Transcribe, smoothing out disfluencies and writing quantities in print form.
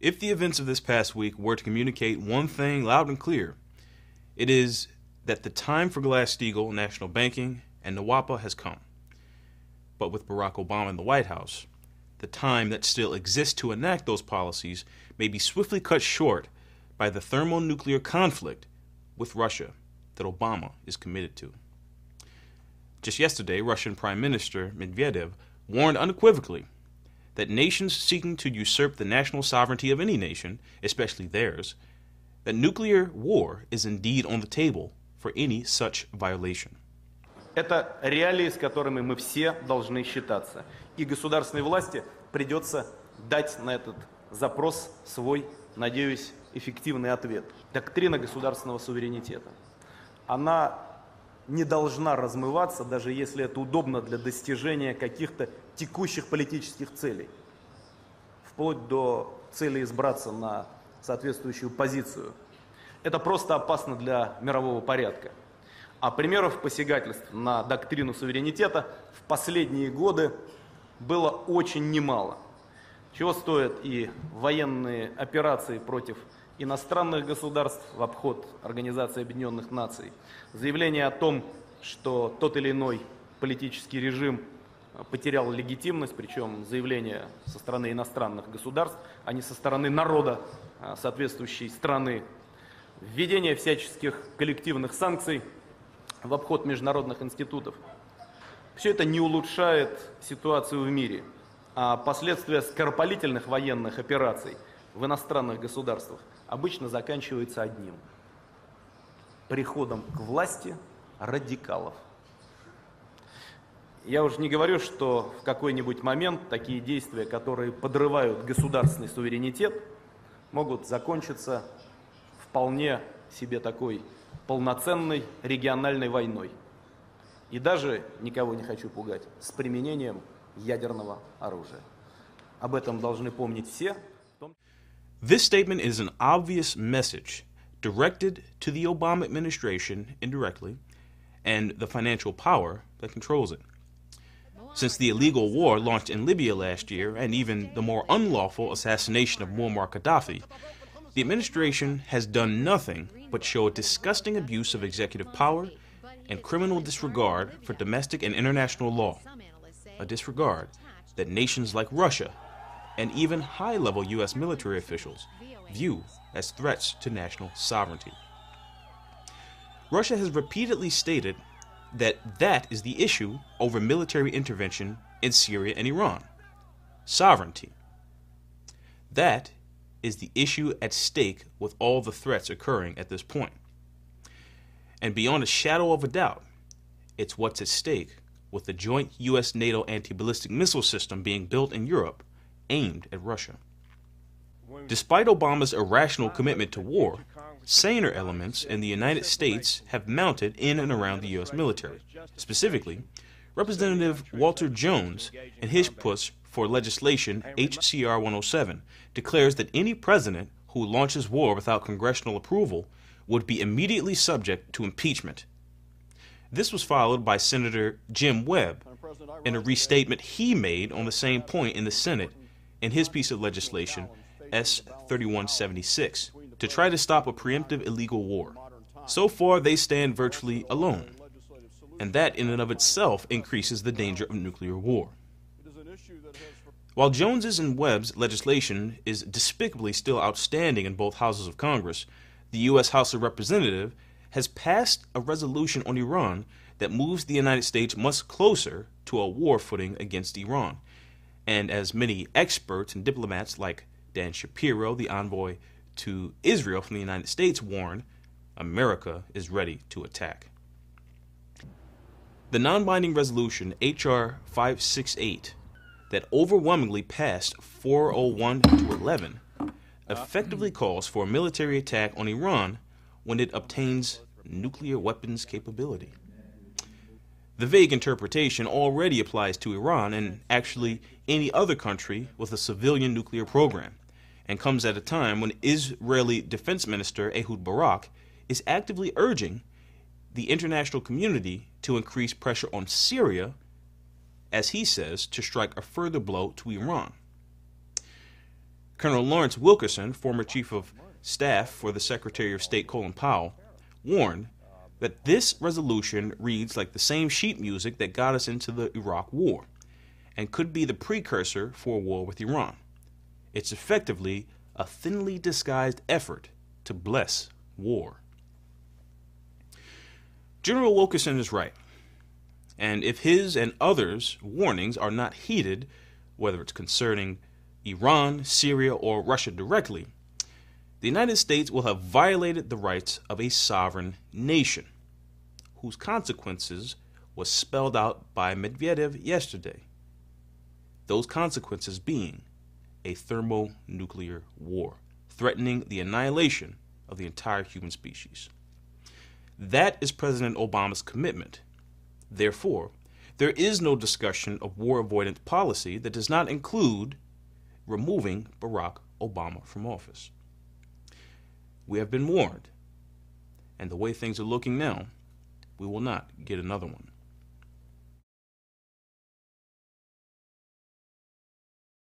If the events of this past week were to communicate one thing loud and clear, it is that the time for Glass-Steagall, national banking, and NWAPA has come. But with Barack Obama in the White House, the time that still exists to enact those policies may be swiftly cut short by the thermonuclear conflict with Russia that Obama is committed to. Just yesterday, Russian Prime Minister Medvedev warned unequivocally that nations seeking to usurp the national sovereignty of any nation, especially theirs, that nuclear war is indeed on the table for any such violation. Это реалии, с которыми мы все должны считаться. И государственной власти придется дать на этот запрос свой, надеюсь, эффективный ответ. Доктрина государственного суверенитета. Она не должна размываться, даже если это удобно для достижения каких-то текущих политических целей. Вплоть до цели избраться на соответствующую позицию. Это просто опасно для мирового порядка. А примеров посягательств на доктрину суверенитета в последние годы было очень немало. Чего стоят и военные операции против иностранных государств в обход Организации Объединенных Наций, заявление о том, что тот или иной политический режим потерял легитимность, причем заявление со стороны иностранных государств, а не со стороны народа соответствующей страны, введение всяческих коллективных санкций в обход международных институтов. Все это не улучшает ситуацию в мире, а последствия скоропалительных военных операций в иностранных государствах обычно заканчиваются одним – приходом к власти радикалов. Я уже не говорю, что в какой-нибудь момент такие действия, которые подрывают государственный суверенитет, могут закончиться вполне себе такой полноценной региональной войной. И даже, никого не хочу пугать, с применением ядерного оружия. Об этом должны помнить все. This statement is an obvious message directed to the Obama administration indirectly and the financial power that controls it. Since the illegal war launched in Libya last year and even the more unlawful assassination of Muammar Gaddafi, the administration has done nothing but show a disgusting abuse of executive power and criminal disregard for domestic and international law, a disregard that nations like Russia and even high-level U.S. military officials view as threats to national sovereignty. Russia has repeatedly stated that that is the issue over military intervention in Syria and Iran. Sovereignty. That is the issue at stake with all the threats occurring at this point. And beyond a shadow of a doubt, it's what's at stake with the joint U.S.-NATO anti-ballistic missile system being built in Europe aimed at Russia. Despite Obama's irrational commitment to war, saner elements in the United States have mounted in and around the U.S. military. Specifically, Representative Walter Jones, in his push for legislation H.C.R. 107, declares that any president who launches war without congressional approval would be immediately subject to impeachment. This was followed by Senator Jim Webb in a restatement he made on the same point in the Senate in his piece of legislation S. 3176 to try to stop a preemptive illegal war. So far, they stand virtually alone, and that in and of itself increases the danger of nuclear war. While Jones's and Webb's legislation is despicably still outstanding in both houses of Congress, the U.S. House of Representatives has passed a resolution on Iran that moves the United States much closer to a war footing against Iran. And as many experts and diplomats like Dan Shapiro, the envoy to Israel from the United States, warn, America is ready to attack. The non-binding resolution H.R. 568 that overwhelmingly passed 401 to 11 effectively calls for a military attack on Iran when it obtains nuclear weapons capability. The vague interpretation already applies to Iran and actually any other country with a civilian nuclear program, and comes at a time when Israeli Defense Minister Ehud Barak is actively urging the international community to increase pressure on Syria, as he says, to strike a further blow to Iran. Colonel Lawrence Wilkerson, former chief of staff for the Secretary of State Colin Powell, warned that this resolution reads like the same sheet music that got us into the Iraq War and could be the precursor for a war with Iran. It's effectively a thinly disguised effort to bless war. General Wilkerson is right, and if his and others' warnings are not heeded, whether it's concerning Iran, Syria, or Russia directly, the United States will have violated the rights of a sovereign nation, whose consequences was spelled out by Medvedev yesterday. Those consequences being a thermonuclear war, threatening the annihilation of the entire human species. That is President Obama's commitment. Therefore, there is no discussion of war avoidance policy that does not include removing Barack Obama from office. We have been warned, and the way things are looking now, we will not get another one.